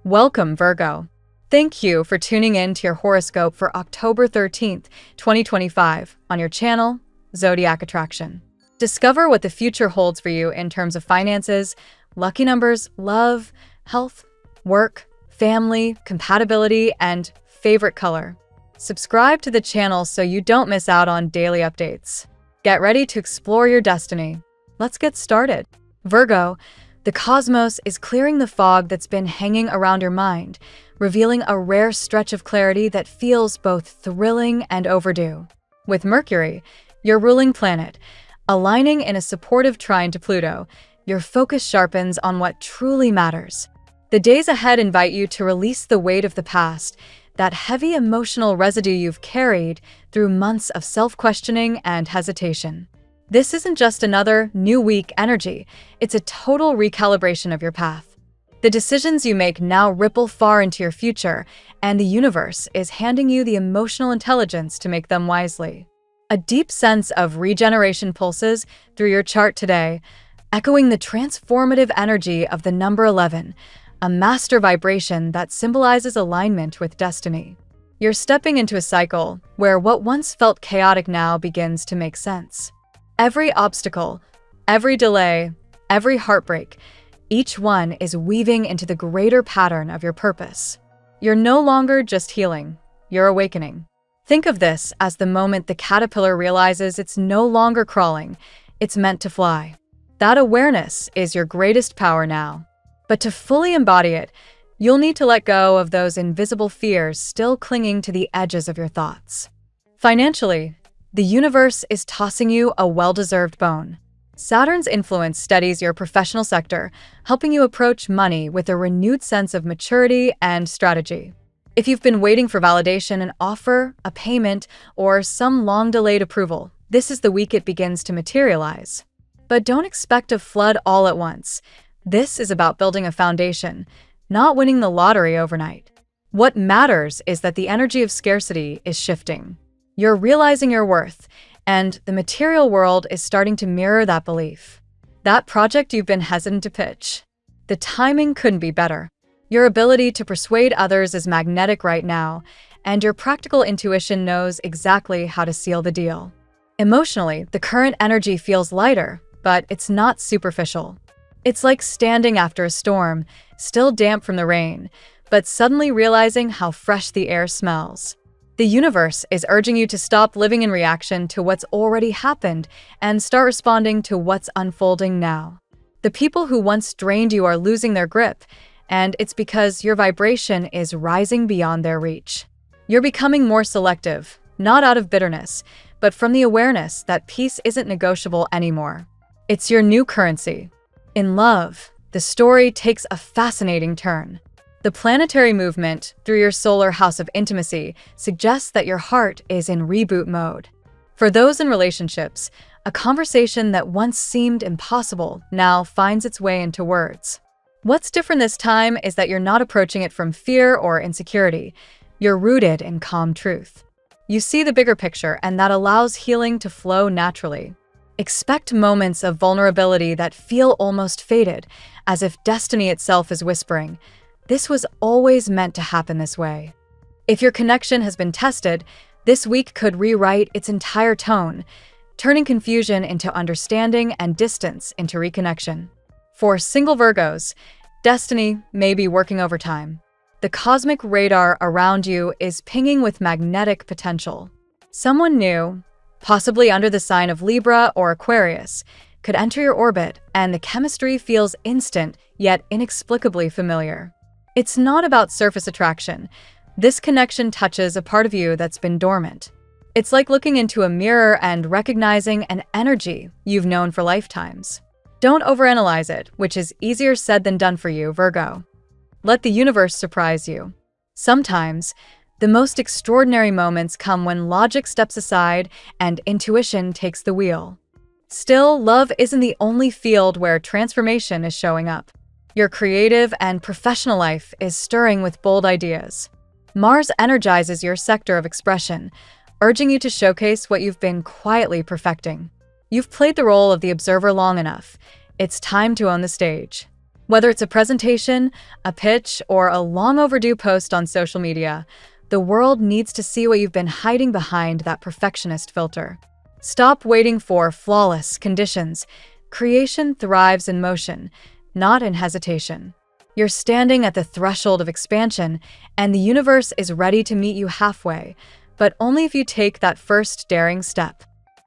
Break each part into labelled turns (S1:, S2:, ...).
S1: Welcome, Virgo. Thank you for tuning in to your horoscope for October 13th, 2025, on your channel, Zodiac Attraction. Discover what the future holds for you in terms of finances, lucky numbers, love, health, work, family, compatibility, and favorite color. Subscribe to the channel so you don't miss out on daily updates. Get ready to explore your destiny. Let's get started. Virgo, the cosmos is clearing the fog that's been hanging around your mind, revealing a rare stretch of clarity that feels both thrilling and overdue. With Mercury, your ruling planet, aligning in a supportive trine to Pluto, your focus sharpens on what truly matters. The days ahead invite you to release the weight of the past, that heavy emotional residue you've carried through months of self-questioning and hesitation. This isn't just another new week energy, it's a total recalibration of your path. The decisions you make now ripple far into your future, and the universe is handing you the emotional intelligence to make them wisely. A deep sense of regeneration pulses through your chart today, echoing the transformative energy of the number 11, a master vibration that symbolizes alignment with destiny. You're stepping into a cycle where what once felt chaotic now begins to make sense. Every obstacle, every delay, every heartbreak, each one is weaving into the greater pattern of your purpose. You're no longer just healing, you're awakening. Think of this as the moment the caterpillar realizes it's no longer crawling, it's meant to fly. That awareness is your greatest power now. But to fully embody it, you'll need to let go of those invisible fears still clinging to the edges of your thoughts. Financially, the universe is tossing you a well-deserved bone. Saturn's influence steadies your professional sector, helping you approach money with a renewed sense of maturity and strategy. If you've been waiting for validation, an offer, a payment, or some long-delayed approval, this is the week it begins to materialize. But don't expect a flood all at once. This is about building a foundation, not winning the lottery overnight. What matters is that the energy of scarcity is shifting. You're realizing your worth, and the material world is starting to mirror that belief. That project you've been hesitant to pitch, the timing couldn't be better. Your ability to persuade others is magnetic right now, and your practical intuition knows exactly how to seal the deal. Emotionally, the current energy feels lighter, but it's not superficial. It's like standing after a storm, still damp from the rain, but suddenly realizing how fresh the air smells. The universe is urging you to stop living in reaction to what's already happened and start responding to what's unfolding now. The people who once drained you are losing their grip, and it's because your vibration is rising beyond their reach. You're becoming more selective, not out of bitterness, but from the awareness that peace isn't negotiable anymore. It's your new currency. In love, the story takes a fascinating turn. The planetary movement through your solar house of intimacy suggests that your heart is in reboot mode. For those in relationships, a conversation that once seemed impossible now finds its way into words. What's different this time is that you're not approaching it from fear or insecurity. You're rooted in calm truth. You see the bigger picture, and that allows healing to flow naturally. Expect moments of vulnerability that feel almost fated, as if destiny itself is whispering, "This was always meant to happen this way." If your connection has been tested, this week could rewrite its entire tone, turning confusion into understanding and distance into reconnection. For single Virgos, destiny may be working overtime. The cosmic radar around you is pinging with magnetic potential. Someone new, possibly under the sign of Libra or Aquarius, could enter your orbit, and the chemistry feels instant yet inexplicably familiar. It's not about surface attraction. This connection touches a part of you that's been dormant. It's like looking into a mirror and recognizing an energy you've known for lifetimes. Don't overanalyze it, which is easier said than done for you, Virgo. Let the universe surprise you. Sometimes, the most extraordinary moments come when logic steps aside and intuition takes the wheel. Still, love isn't the only field where transformation is showing up. Your creative and professional life is stirring with bold ideas. Mars energizes your sector of expression, urging you to showcase what you've been quietly perfecting. You've played the role of the observer long enough. It's time to own the stage. Whether it's a presentation, a pitch, or a long overdue post on social media, the world needs to see what you've been hiding behind that perfectionist filter. Stop waiting for flawless conditions. Creation thrives in motion, not in hesitation. You're standing at the threshold of expansion, and the universe is ready to meet you halfway, but only if you take that first daring step.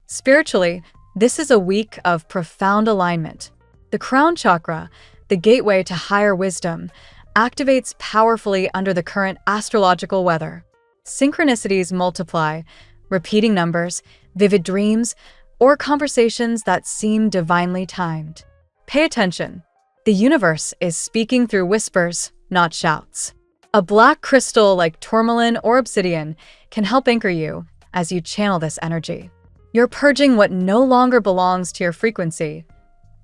S1: Spiritually, this is a week of profound alignment. The crown chakra, the gateway to higher wisdom, activates powerfully under the current astrological weather. Synchronicities multiply, repeating numbers, vivid dreams, or conversations that seem divinely timed. Pay attention. The universe is speaking through whispers, not shouts. A black crystal like tourmaline or obsidian can help anchor you as you channel this energy. You're purging what no longer belongs to your frequency.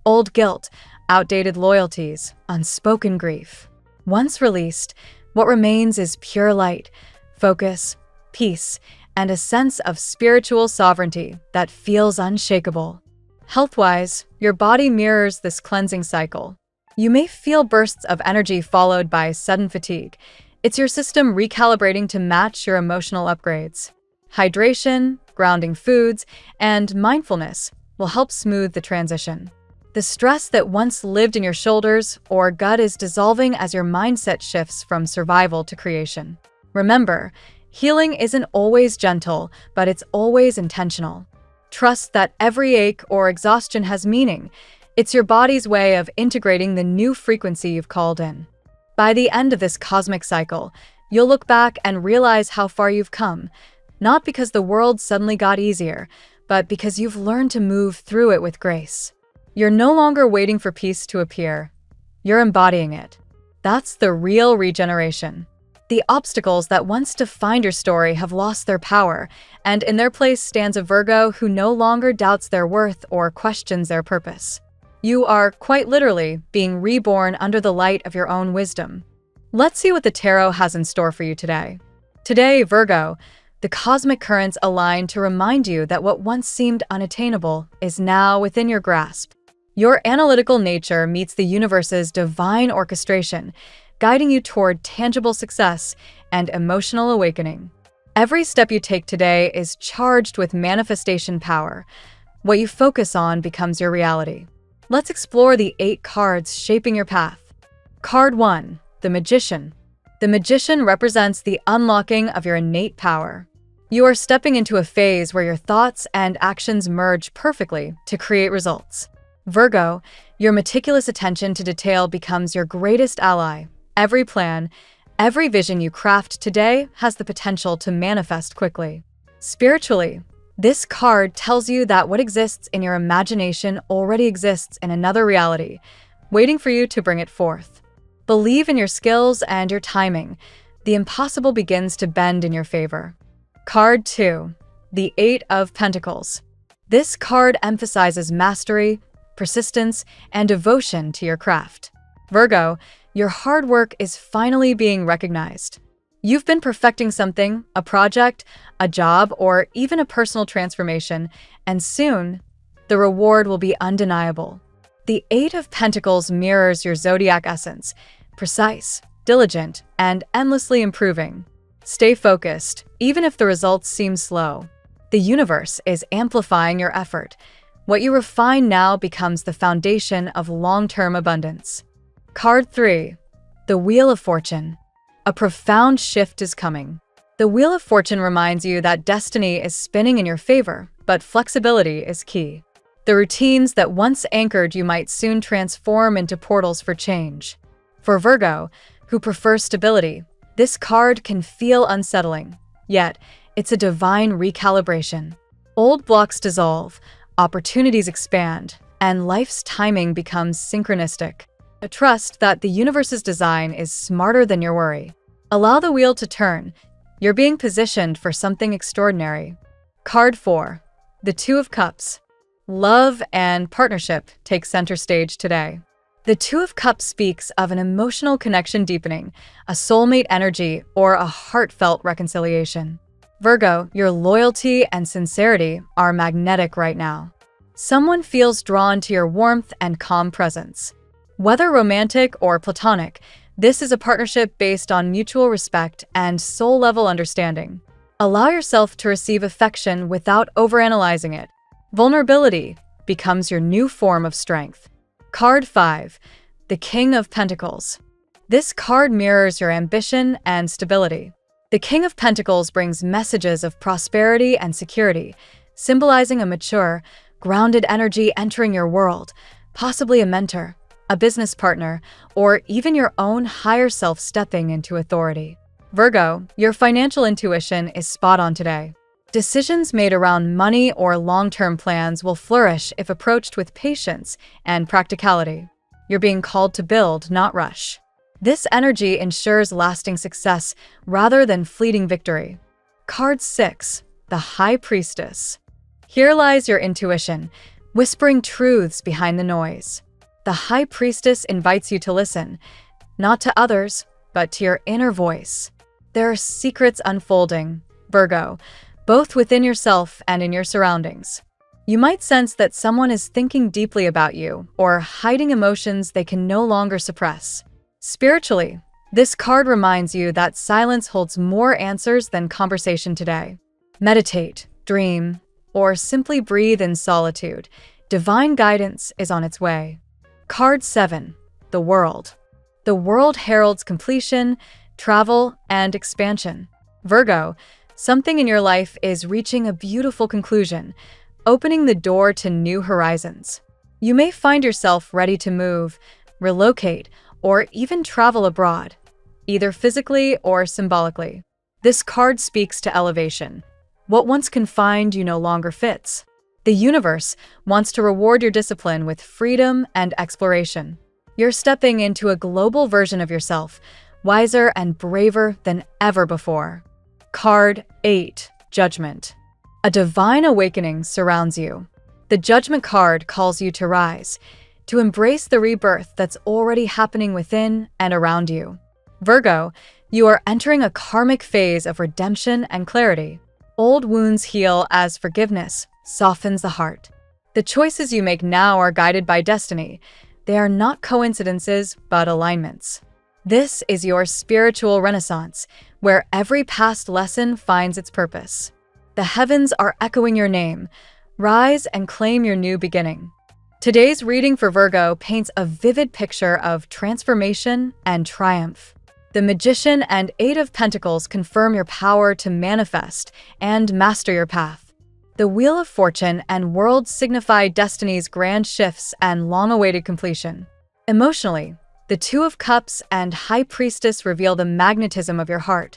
S1: Old guilt, outdated loyalties, unspoken grief. Once released, what remains is pure light, focus, peace, and a sense of spiritual sovereignty that feels unshakable. Health-wise, your body mirrors this cleansing cycle. You may feel bursts of energy followed by sudden fatigue. It's your system recalibrating to match your emotional upgrades. Hydration, grounding foods, and mindfulness will help smooth the transition. The stress that once lived in your shoulders or gut is dissolving as your mindset shifts from survival to creation. Remember, healing isn't always gentle, but it's always intentional. Trust that every ache or exhaustion has meaning. It's your body's way of integrating the new frequency you've called in. By the end of this cosmic cycle, you'll look back and realize how far you've come, not because the world suddenly got easier, but because you've learned to move through it with grace. You're no longer waiting for peace to appear. You're embodying it. That's the real regeneration. The obstacles that once defined your story have lost their power, and in their place stands a Virgo who no longer doubts their worth or questions their purpose. You are, quite literally, being reborn under the light of your own wisdom. Let's see what the tarot has in store for you today. Today, Virgo, the cosmic currents align to remind you that what once seemed unattainable is now within your grasp. Your analytical nature meets the universe's divine orchestration, guiding you toward tangible success and emotional awakening. Every step you take today is charged with manifestation power. What you focus on becomes your reality. Let's explore the 8 cards shaping your path. Card 1, the Magician. The Magician represents the unlocking of your innate power. You are stepping into a phase where your thoughts and actions merge perfectly to create results. Virgo, your meticulous attention to detail becomes your greatest ally. Every plan, every vision you craft today has the potential to manifest quickly. Spiritually, this card tells you that what exists in your imagination already exists in another reality, waiting for you to bring it forth. Believe in your skills and your timing. The impossible begins to bend in your favor. Card 2, the 8 of Pentacles. This card emphasizes mastery, persistence, and devotion to your craft. Virgo, your hard work is finally being recognized. You've been perfecting something, a project, a job, or even a personal transformation, and soon, the reward will be undeniable. The 8 of Pentacles mirrors your Zodiac essence, precise, diligent, and endlessly improving. Stay focused, even if the results seem slow. The universe is amplifying your effort. What you refine now becomes the foundation of long-term abundance. Card 3, the Wheel of Fortune. A profound shift is coming. The Wheel of Fortune reminds you that destiny is spinning in your favor, but flexibility is key. The routines that once anchored you might soon transform into portals for change. For Virgo, who prefers stability, this card can feel unsettling, yet it's a divine recalibration. Old blocks dissolve, opportunities expand, and life's timing becomes synchronistic. A trust that the universe's design is smarter than your worry. Allow the wheel to turn. You're being positioned for something extraordinary. Card 4, the 2 of Cups. Love and partnership take center stage today. The 2 of Cups speaks of an emotional connection deepening, a soulmate energy, or a heartfelt reconciliation. Virgo, your loyalty and sincerity are magnetic right now. Someone feels drawn to your warmth and calm presence. Whether romantic or platonic, this is a partnership based on mutual respect and soul-level understanding. Allow yourself to receive affection without overanalyzing it. Vulnerability becomes your new form of strength. Card 5. The King of Pentacles. This card mirrors your ambition and stability. The King of Pentacles brings messages of prosperity and security, symbolizing a mature, grounded energy entering your world, possibly a mentor, a business partner, or even your own higher self stepping into authority. Virgo, your financial intuition is spot on today. Decisions made around money or long-term plans will flourish if approached with patience and practicality. You're being called to build, not rush. This energy ensures lasting success rather than fleeting victory. Card 6. The High Priestess. Here lies your intuition, whispering truths behind the noise. The High Priestess invites you to listen, not to others, but to your inner voice. There are secrets unfolding, Virgo, both within yourself and in your surroundings. You might sense that someone is thinking deeply about you or hiding emotions they can no longer suppress. Spiritually, this card reminds you that silence holds more answers than conversation today. Meditate, dream, or simply breathe in solitude. Divine guidance is on its way. Card 7. The World. The World heralds completion, travel, and expansion. Virgo, something in your life is reaching a beautiful conclusion, opening the door to new horizons. You may find yourself ready to move, relocate, or even travel abroad, either physically or symbolically. This card speaks to elevation. What once confined you no longer fits. The universe wants to reward your discipline with freedom and exploration. You're stepping into a global version of yourself, wiser and braver than ever before. Card 8. Judgment. A divine awakening surrounds you. The Judgment card calls you to rise, to embrace the rebirth that's already happening within and around you. Virgo, you are entering a karmic phase of redemption and clarity. Old wounds heal as forgiveness softens the heart. The choices you make now are guided by destiny. They are not coincidences, but alignments. This is your spiritual renaissance, where every past lesson finds its purpose. The heavens are echoing your name. Rise and claim your new beginning. Today's reading for Virgo paints a vivid picture of transformation and triumph. The Magician and Eight of Pentacles confirm your power to manifest and master your path. The Wheel of Fortune and World signify destiny's grand shifts and long-awaited completion. Emotionally, the Two of Cups and High Priestess reveal the magnetism of your heart.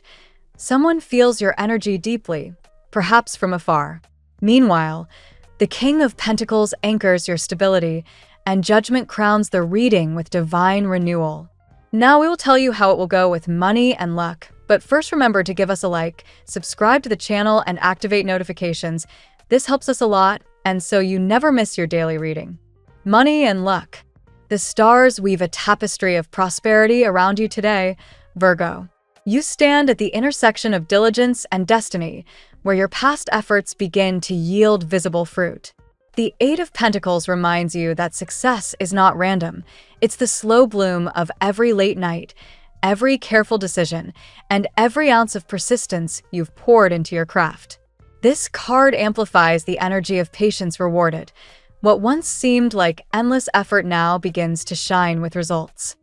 S1: Someone feels your energy deeply, perhaps from afar. Meanwhile, the King of Pentacles anchors your stability, and Judgment crowns the reading with divine renewal. Now we will tell you how it will go with money and luck, but first remember to give us a like, subscribe to the channel, and activate notifications. This helps us a lot, and so you never miss your daily reading. Money and luck. The stars weave a tapestry of prosperity around you today, Virgo. You stand at the intersection of diligence and destiny, where your past efforts begin to yield visible fruit. The Eight of Pentacles reminds you that success is not random. It's the slow bloom of every late night, every careful decision, and every ounce of persistence you've poured into your craft. This card amplifies the energy of patience rewarded. What once seemed like endless effort now begins to shine with results.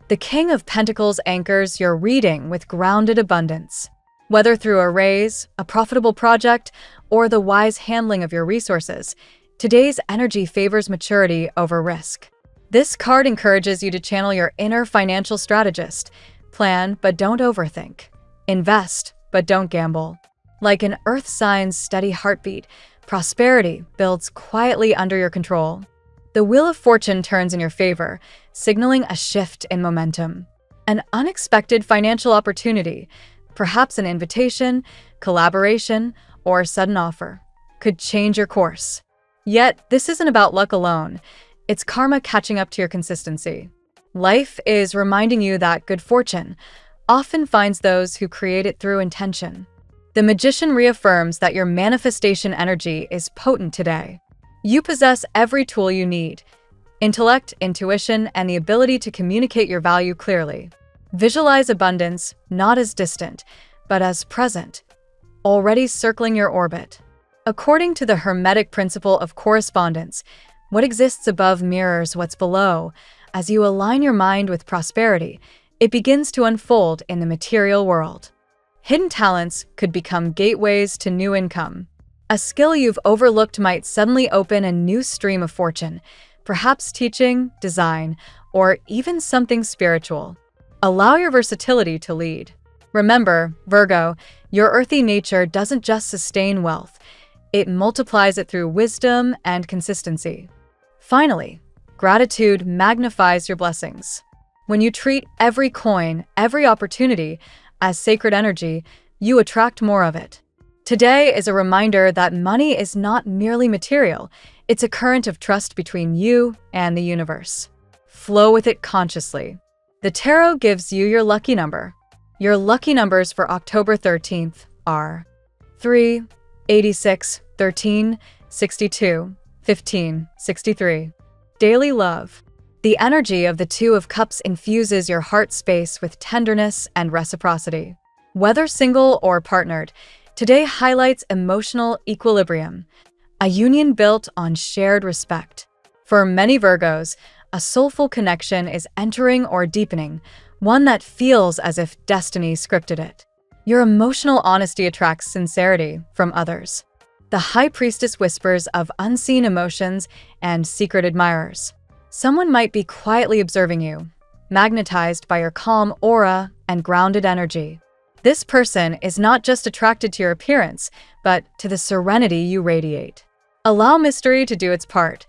S1: The King of Pentacles anchors your reading with grounded abundance. Whether through a raise, a profitable project, or the wise handling of your resources, today's energy favors maturity over risk. This card encourages you to channel your inner financial strategist. Plan, but don't overthink. Invest, but don't gamble. Like an earth sign's steady heartbeat, prosperity builds quietly under your control. The Wheel of Fortune turns in your favor, signaling a shift in momentum. An unexpected financial opportunity, perhaps an invitation, collaboration, or sudden offer, could change your course. Yet, this isn't about luck alone. It's karma catching up to your consistency. Life is reminding you that good fortune often finds those who create it through intention. The Magician reaffirms that your manifestation energy is potent today. You possess every tool you need: intellect, intuition, and the ability to communicate your value clearly. Visualize abundance not as distant, but as present, already circling your orbit. According to the Hermetic principle of correspondence, what exists above mirrors what's below. As you align your mind with prosperity, it begins to unfold in the material world. Hidden talents could become gateways to new income. A skill you've overlooked might suddenly open a new stream of fortune, perhaps teaching, design, or even something spiritual. Allow your versatility to lead. Remember, Virgo, your earthy nature doesn't just sustain wealth, it multiplies it through wisdom and consistency. Finally, gratitude magnifies your blessings. When you treat every coin, every opportunity as sacred energy, you attract more of it. Today is a reminder that money is not merely material, it's a current of trust between you and the universe. Flow with it consciously. The tarot gives you your lucky number. Your lucky numbers for October 13th are 3, 86, 13, 62, 15, 63. Daily love. The energy of the Two of Cups infuses your heart space with tenderness and reciprocity. Whether single or partnered, today highlights emotional equilibrium, a union built on shared respect. For many Virgos, a soulful connection is entering or deepening, one that feels as if destiny scripted it. Your emotional honesty attracts sincerity from others. The High Priestess whispers of unseen emotions and secret admirers. Someone might be quietly observing you, magnetized by your calm aura and grounded energy. This person is not just attracted to your appearance, but to the serenity you radiate. Allow mystery to do its part.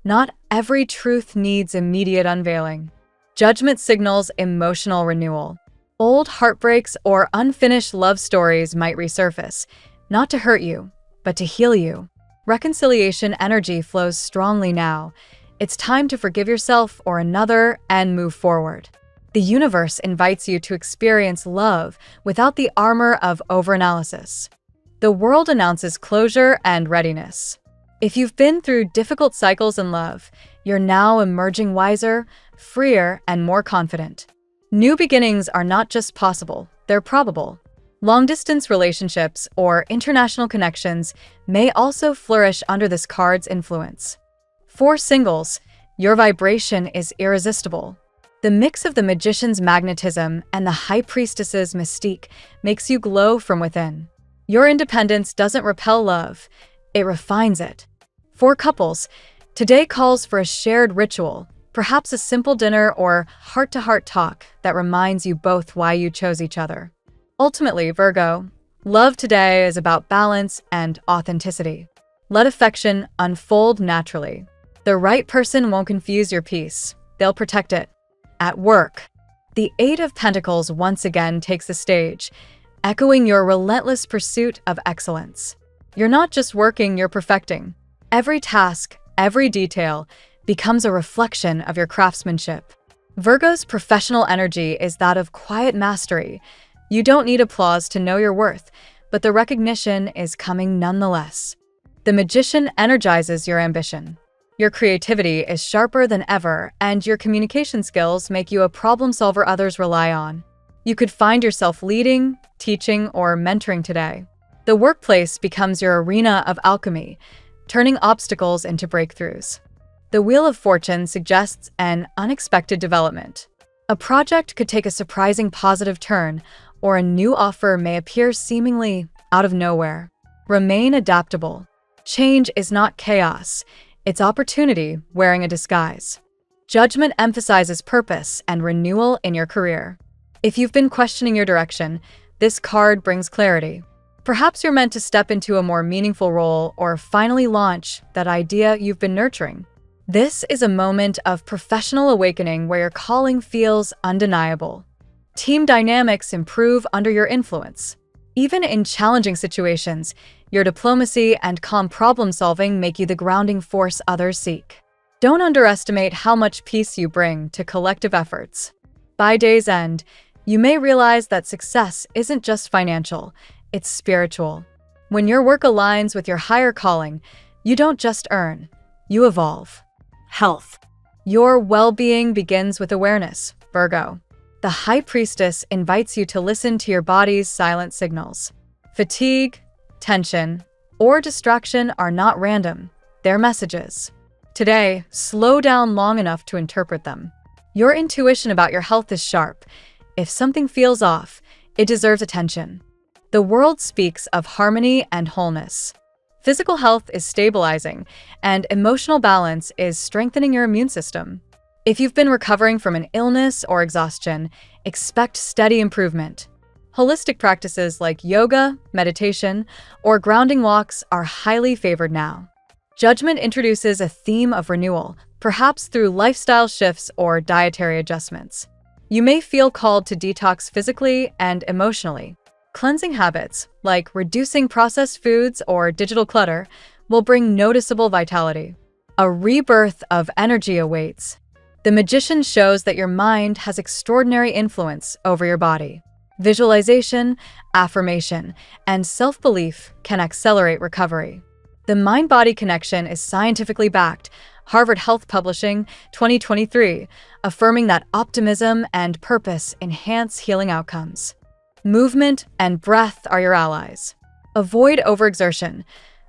S1: Not every truth needs immediate unveiling. Judgment signals emotional renewal. Old heartbreaks or unfinished love stories might resurface, not to hurt you, but to heal you. Reconciliation energy flows strongly now. It's time to forgive yourself or another and move forward. The universe invites you to experience love without the armor of overanalysis. The world announces closure and readiness. If you've been through difficult cycles in love, you're now emerging wiser, freer, and more confident. New beginnings are not just possible, they're probable. Long-distance relationships or international connections may also flourish under this card's influence. For singles, your vibration is irresistible. The mix of the magician's magnetism and the high priestess's mystique makes you glow from within. Your independence doesn't repel love, it refines it. For couples, today calls for a shared ritual, perhaps a simple dinner or heart-to-heart talk that reminds you both why you chose each other. Ultimately, Virgo, love today is about balance and authenticity. Let affection unfold naturally. The right person won't confuse your peace, they'll protect it. At work, the Eight of Pentacles once again takes the stage, echoing your relentless pursuit of excellence. You're not just working, you're perfecting. Every task, every detail, becomes a reflection of your craftsmanship. Virgo's professional energy is that of quiet mastery. You don't need applause to know your worth, but the recognition is coming nonetheless. The magician energizes your ambition. Your creativity is sharper than ever, and your communication skills make you a problem solver others rely on. You could find yourself leading, teaching, or mentoring today. The workplace becomes your arena of alchemy, turning obstacles into breakthroughs. The Wheel of Fortune suggests an unexpected development. A project could take a surprising positive turn, or a new offer may appear seemingly out of nowhere. Remain adaptable. Change is not chaos, it's opportunity wearing a disguise. Judgment emphasizes purpose and renewal in your career. If you've been questioning your direction, this card brings clarity. Perhaps you're meant to step into a more meaningful role or finally launch that idea you've been nurturing. This is a moment of professional awakening where your calling feels undeniable. Team dynamics improve under your influence. Even in challenging situations, your diplomacy and calm problem-solving make you the grounding force others seek. Don't underestimate how much peace you bring to collective efforts. By day's end, you may realize that success isn't just financial, it's spiritual. When your work aligns with your higher calling, you don't just earn, you evolve. Health. Your well-being begins with awareness, Virgo. The High Priestess invites you to listen to your body's silent signals. Fatigue, tension, or distraction are not random. They're messages. Today, slow down long enough to interpret them. Your intuition about your health is sharp. If something feels off, it deserves attention. The world speaks of harmony and wholeness. Physical health is stabilizing, and emotional balance is strengthening your immune system. If you've been recovering from an illness or exhaustion, expect steady improvement. Holistic practices like yoga, meditation, or grounding walks are highly favored now. Judgment introduces a theme of renewal, perhaps through lifestyle shifts or dietary adjustments. You may feel called to detox physically and emotionally. Cleansing habits, like reducing processed foods or digital clutter, will bring noticeable vitality. A rebirth of energy awaits. The Magician shows that your mind has extraordinary influence over your body. Visualization, affirmation, and self-belief can accelerate recovery. The mind-body connection is scientifically backed, Harvard Health Publishing, 2023, affirming that optimism and purpose enhance healing outcomes. Movement and breath are your allies. Avoid overexertion.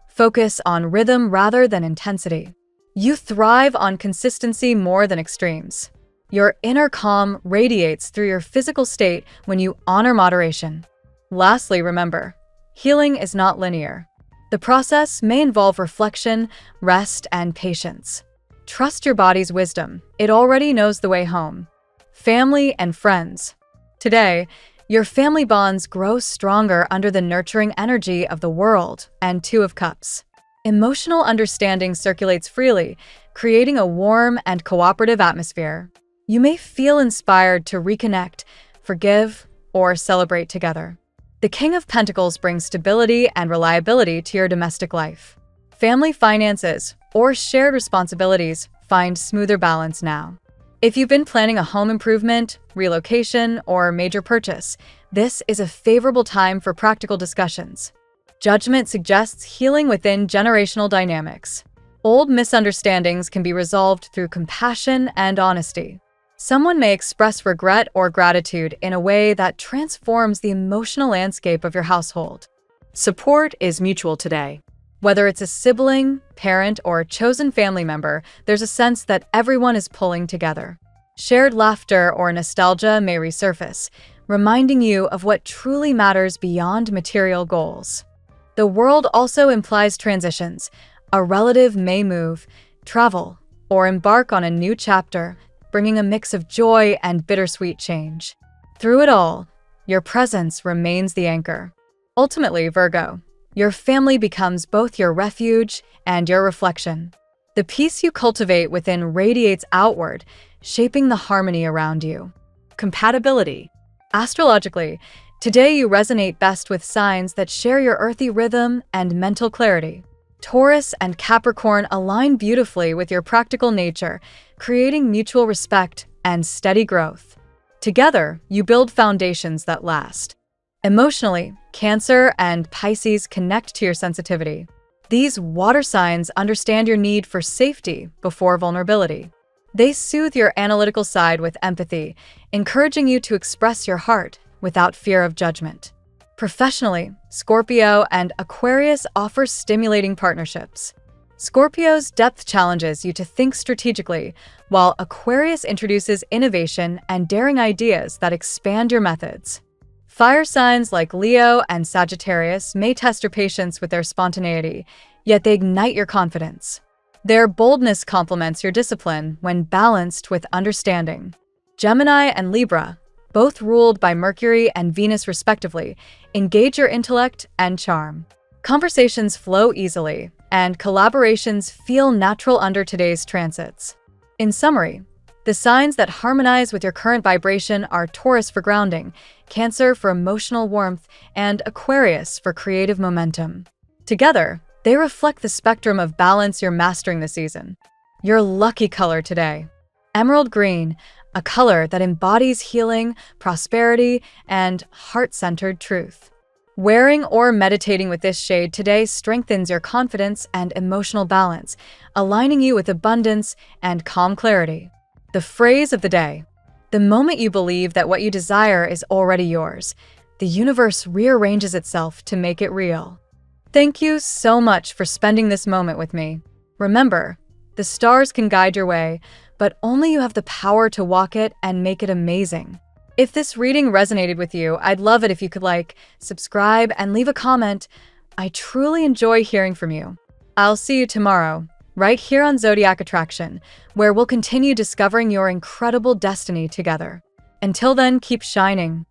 S1: Focus on rhythm rather than intensity. You thrive on consistency more than extremes. Your inner calm radiates through your physical state when you honor moderation. Lastly, remember, healing is not linear. The process may involve reflection, rest, and patience. Trust your body's wisdom. It already knows the way home. Family and friends. Today, your family bonds grow stronger under the nurturing energy of the world and Two of Cups. Emotional understanding circulates freely, creating a warm and cooperative atmosphere. You may feel inspired to reconnect, forgive, or celebrate together. The King of Pentacles brings stability and reliability to your domestic life. Family finances or shared responsibilities find smoother balance now. If you've been planning a home improvement, relocation, or major purchase, this is a favorable time for practical discussions. Judgment suggests healing within generational dynamics. Old misunderstandings can be resolved through compassion and honesty. Someone may express regret or gratitude in a way that transforms the emotional landscape of your household. Support is mutual today. Whether it's a sibling, parent, or chosen family member, there's a sense that everyone is pulling together. Shared laughter or nostalgia may resurface, reminding you of what truly matters beyond material goals. The world also implies transitions. A relative may move, travel, or embark on a new chapter, bringing a mix of joy and bittersweet change. Through it all, your presence remains the anchor. Ultimately, Virgo, your family becomes both your refuge and your reflection. The peace you cultivate within radiates outward, shaping the harmony around you. Compatibility. Astrologically, today you resonate best with signs that share your earthy rhythm and mental clarity. Taurus and Capricorn align beautifully with your practical nature, creating mutual respect and steady growth. Together, you build foundations that last. Emotionally, Cancer and Pisces connect to your sensitivity. These water signs understand your need for safety before vulnerability. They soothe your analytical side with empathy, encouraging you to express your heart without fear of judgment. Professionally, Scorpio and Aquarius offer stimulating partnerships. Scorpio's depth challenges you to think strategically, while Aquarius introduces innovation and daring ideas that expand your methods. Fire signs like Leo and Sagittarius may test your patience with their spontaneity, yet they ignite your confidence. Their boldness complements your discipline when balanced with understanding. Gemini and Libra, both ruled by Mercury and Venus respectively, engage your intellect and charm. Conversations flow easily, and collaborations feel natural under today's transits. In summary, the signs that harmonize with your current vibration are Taurus for grounding, Cancer for emotional warmth, and Aquarius for creative momentum. Together, they reflect the spectrum of balance you're mastering this season. Your lucky color today: emerald green, a color that embodies healing, prosperity, and heart-centered truth. Wearing or meditating with this shade today strengthens your confidence and emotional balance, aligning you with abundance and calm clarity. The phrase of the day: the moment you believe that what you desire is already yours, the universe rearranges itself to make it real. Thank you so much for spending this moment with me. Remember, the stars can guide your way, but only you have the power to walk it and make it amazing. If this reading resonated with you, I'd love it if you could subscribe, and leave a comment. I truly enjoy hearing from you. I'll see you tomorrow, right here on Zodiac Attraction, where we'll continue discovering your incredible destiny together. Until then, keep shining.